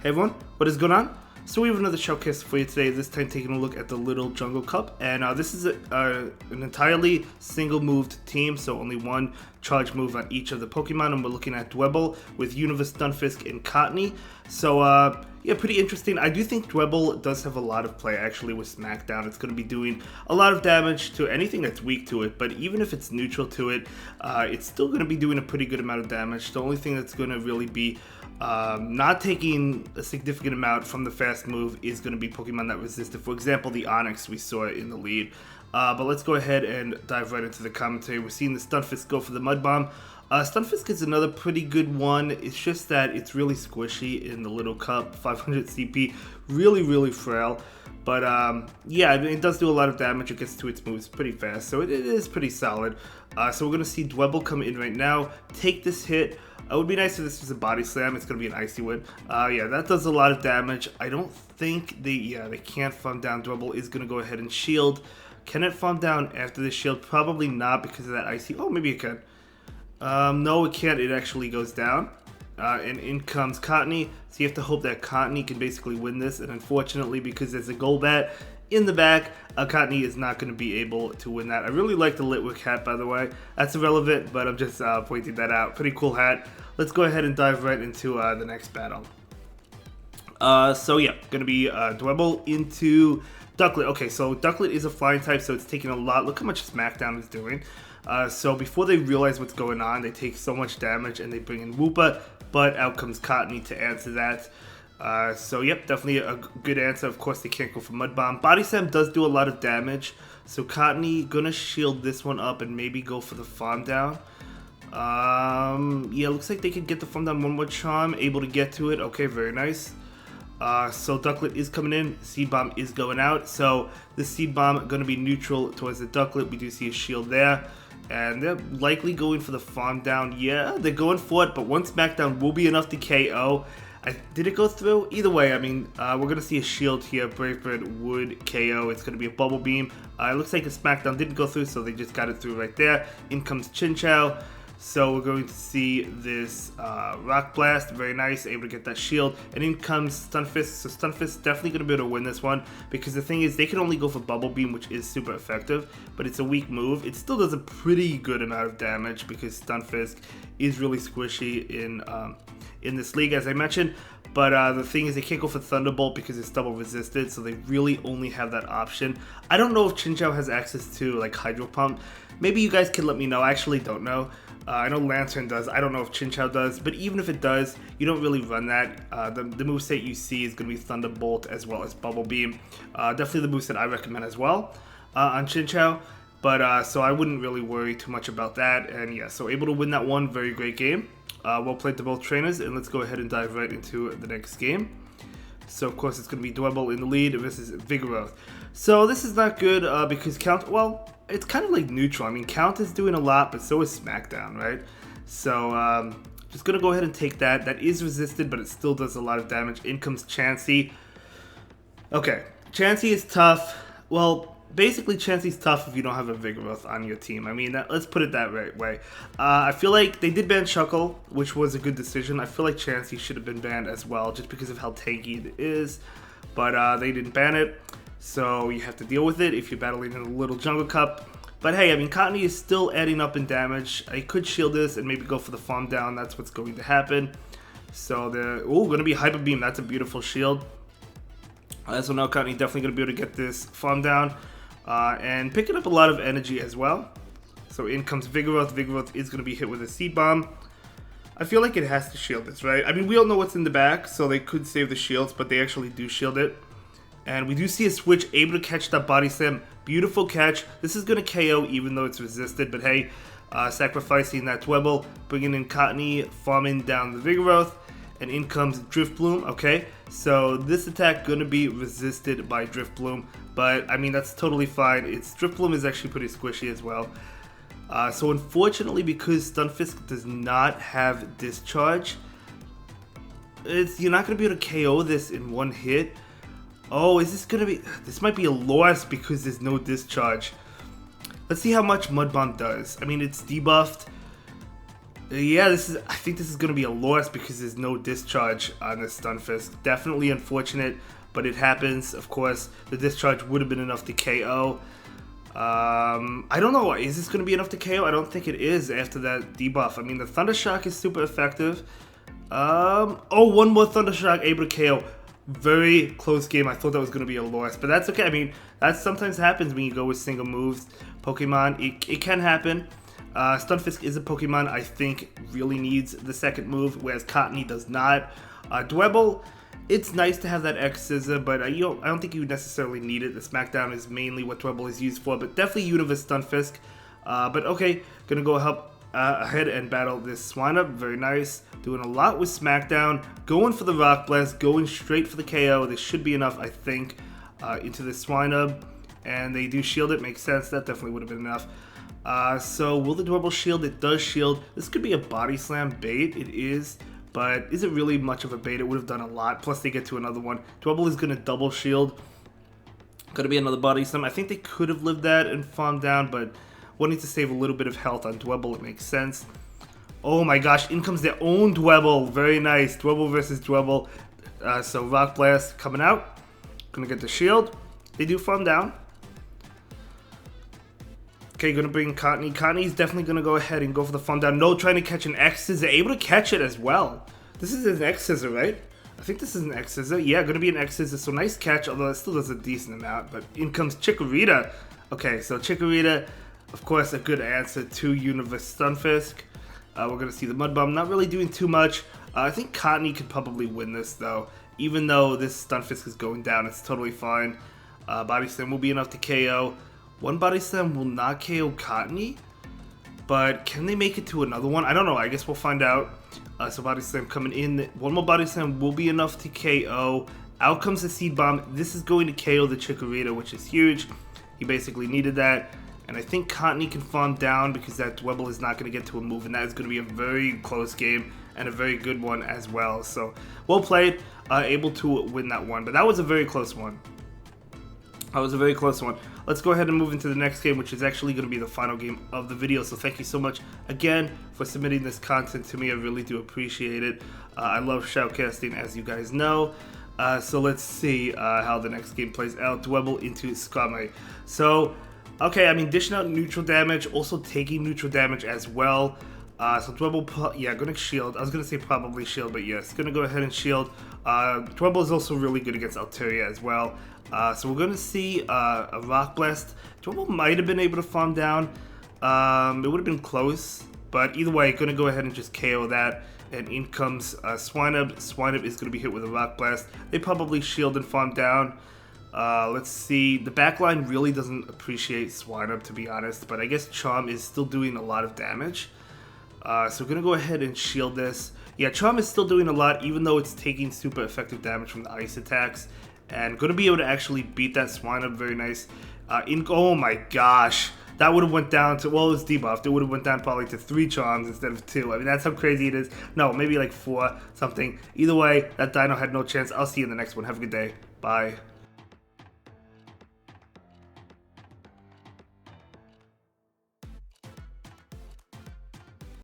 Hey everyone, what is going on? So we have another showcase for you today, this time taking a look at the Little Jungle Cup, and this is an entirely single-moved team, so only one charge move on each of the Pokemon, and we're looking at Dwebble with Univers, Stunfisk, and Cottony. So yeah, pretty interesting. I do think Dwebble does have a lot of play actually with Smackdown. It's going to be doing a lot of damage to anything that's weak to it, but even if it's neutral to it, it's still going to be doing a pretty good amount of damage. The only thing that's going to really be not taking a significant amount from the fast move is going to be Pokemon that resist it. For example, the Onix we saw in the lead. But let's go ahead and dive right into the commentary. We're seeing the Stunfisk go for the Mud Bomb. Stunfisk is another pretty good one. It's just that it's really squishy in the little cup. 500 CP, really frail. But yeah, I mean, it does do a lot of damage. It gets to its moves pretty fast, so it is pretty solid. So we're going to see Dwebble come in right now, take this hit. It would be nice if this was a body slam. It's going to be an icy wind. Yeah, that does a lot of damage. I don't think they can't farm down. Dwebble is going to go ahead and shield. Can it farm down after the shield? Probably not because of that icy. Oh, maybe it can. No, it can't. It actually goes down. And in comes Cottony. So you have to hope that Cottony can basically win this. And unfortunately, because there's a Golbat in the back, Cottony is not going to be able to win that. I really like the Litwick hat, by the way. That's irrelevant, but I'm just pointing that out. Pretty cool hat. Let's go ahead and dive right into the next battle. So yeah, going to be Dwebble into Ducklet. Okay, so Ducklet is a flying type, so it's taking a lot. Look how much Smackdown is doing. So before they realize what's going on, they take so much damage and they bring in Woopa, but out comes Cottony to answer that. So yep, definitely a good answer. Of course, they can't go for Mud Bomb. Body Slam does do a lot of damage, so Cottony gonna shield this one up and maybe go for the farm down. Yeah, looks like they could get the farm down one more charm, able to get to it. Okay, very nice. So Ducklet is coming in, Seed Bomb is going out, so the Seed Bomb going to be neutral towards the Ducklet. We do see a shield there, and they're likely going for the farm down. Yeah, they're going for it, but one Smackdown will be enough to KO. Did it go through? Either way, I mean, we're going to see a shield here. Brave Bird would KO. It's going to be a Bubble Beam. It looks like a Smackdown didn't go through, so they just got it through right there. In comes Chinchou. So we're going to see this Rock Blast, very nice, able to get that shield. And in comes Stunfisk, so Stunfisk definitely going to be able to win this one. Because the thing is, they can only go for Bubble Beam, which is super effective. But it's a weak move. It still does a pretty good amount of damage because Stunfisk is really squishy in this league, as I mentioned. But the thing is, they can't go for Thunderbolt because it's double resisted, so they really only have that option. I don't know if Chinchou has access to, like, Hydro Pump. Maybe you guys can let me know. I actually don't know. I know Lantern does. I don't know if Chinchou does. But even if it does, you don't really run that. The moveset you see is going to be Thunderbolt as well as Bubble Beam. Definitely the moveset I recommend as well on Chinchou. But so I wouldn't really worry too much about that. And yeah, so able to win that one. Very great game. Well played to both trainers. And let's go ahead and dive right into the next game. So of course it's going to be Dwebble in the lead versus Vigoroth. So this is not good because Count, well, it's kind of like neutral. I mean, Count is doing a lot, but so is Smackdown, right? So just going to go ahead and take that. That is resisted, but it still does a lot of damage. In comes Chansey. Okay, Chansey is tough. Well, basically Chansey's tough if you don't have a Vigoroth on your team. I mean, let's put it that right way. I feel like they did ban Shuckle, which was a good decision. I feel like Chansey should have been banned as well, just because of how tanky it is. But they didn't ban it, so you have to deal with it if you're battling in a Little Jungle Cup. But hey, I mean, Cottony is still adding up in damage. I could shield this and maybe go for the farm down. That's what's going to happen. So going to be Hyper Beam. That's a beautiful shield. So now Cottony definitely going to be able to get this farm down. And picking up a lot of energy as well. So in comes Vigoroth. Vigoroth is going to be hit with a Seed Bomb. I feel like it has to shield this, right? I mean, we don't know what's in the back, so they could save the shields, but they actually do shield it. And we do see a switch, able to catch that Body Slam. Beautiful catch. This is going to KO even though it's resisted, but hey, sacrificing that Dwebble, bringing in Cottony, farming down the Vigoroth. And in comes Drift Bloom. Okay, so this attack gonna be resisted by Drift Bloom, but I mean that's totally fine. Drift Bloom is actually pretty squishy as well. So unfortunately, because Stunfisk does not have Discharge, you're not gonna be able to KO this in one hit. Oh, is this gonna be? This might be a loss because there's no Discharge. Let's see how much Mud Bomb does. I mean, it's debuffed. Yeah, I think this is going to be a loss because there's no discharge on this Stunfisk. Definitely unfortunate, but it happens. Of course, the discharge would have been enough to KO. I don't know. Is this going to be enough to KO? I don't think it is after that debuff. I mean, the Thunder Shock is super effective. Oh, one more Thunder Shock able to KO. Very close game. I thought that was going to be a loss, but that's okay. I mean, that sometimes happens when you go with single moves. Pokemon, it can happen. Stunfisk is a Pokemon I think really needs the second move, whereas Cottony does not. Dwebble, it's nice to have that X-Scissor, but I don't think you necessarily need it. The Smackdown is mainly what Dwebble is used for, but definitely Universe Stunfisk. But okay, gonna go ahead and battle this Swinub. Very nice. Doing a lot with Smackdown. Going for the Rock Blast, going straight for the KO. This should be enough, I think, into this Swinub. And they do shield it, makes sense. That definitely would have been enough. So will the Dwebble shield? It does shield. This could be a Body Slam bait. It is. But is it really much of a bait? It would have done a lot. Plus they get to another one. Dwebble is going to double shield. Going to be another Body Slam. I think they could have lived that and farmed down, but wanting to save a little bit of health on Dwebble, it makes sense. Oh my gosh, in comes their own Dwebble. Very nice. Dwebble versus Dwebble. So Rock Blast coming out. Going to get the shield. They do farm down. Okay, gonna bring Cottony. Cottony's definitely gonna go ahead and go for the farm down. No, trying to catch an X-Scissor. Able to catch it as well. This is an X-Scissor, right? I think this is an X-Scissor. Yeah, gonna be an X-Scissor. So nice catch, although it still does a decent amount. But in comes Chikorita. Okay, so Chikorita, of course, a good answer to Universe Stunfisk. We're gonna see the Mud Bomb. Not really doing too much. I think Cottony could probably win this, though. Even though this Stunfisk is going down, it's totally fine. Body Slam will be enough to KO. One Body Slam will not KO Cottony, but can they make it to another one? I don't know. I guess we'll find out. So Body Slam coming in. One more Body Slam will be enough to KO. Out comes the Seed Bomb. This is going to KO the Chikorita, which is huge. He basically needed that. And I think Cottony can farm down because that Dwebble is not going to get to a move, and that is going to be a very close game and a very good one as well. So well played. Able to win that one, but that was a very close one. That was a very close one. Let's go ahead and move into the next game, which is actually going to be the final game of the video. So thank you so much again for submitting this content to me. I really do appreciate it. I love shoutcasting, as you guys know. So let's see how the next game plays out. Dwebble into Skarmory. So, okay, I mean, dishing out neutral damage, also taking neutral damage as well. So Dwebble, yeah, going to shield. I was going to say probably shield, but yes, going to go ahead and shield. Dwebble is also really good against Altaria as well. So we're going to see a Rock Blast. Dwebble might have been able to farm down. It would have been close, but either way, going to go ahead and just KO that. And in comes Swinub. Swinub is going to be hit with a Rock Blast. They probably shield and farm down. Let's see. The backline really doesn't appreciate Swinub, to be honest, but I guess Charm is still doing a lot of damage. So we're going to go ahead and shield this. Yeah, Charm is still doing a lot, even though it's taking super effective damage from the ice attacks. And going to be able to actually beat that Swinub. Very nice. Oh my gosh. That would have went down to, well, it was debuffed. It would have went down probably to 3 charms instead of 2. I mean, that's how crazy it is. No, maybe like 4 something. Either way, that Dino had no chance. I'll see you in the next one. Have a good day. Bye.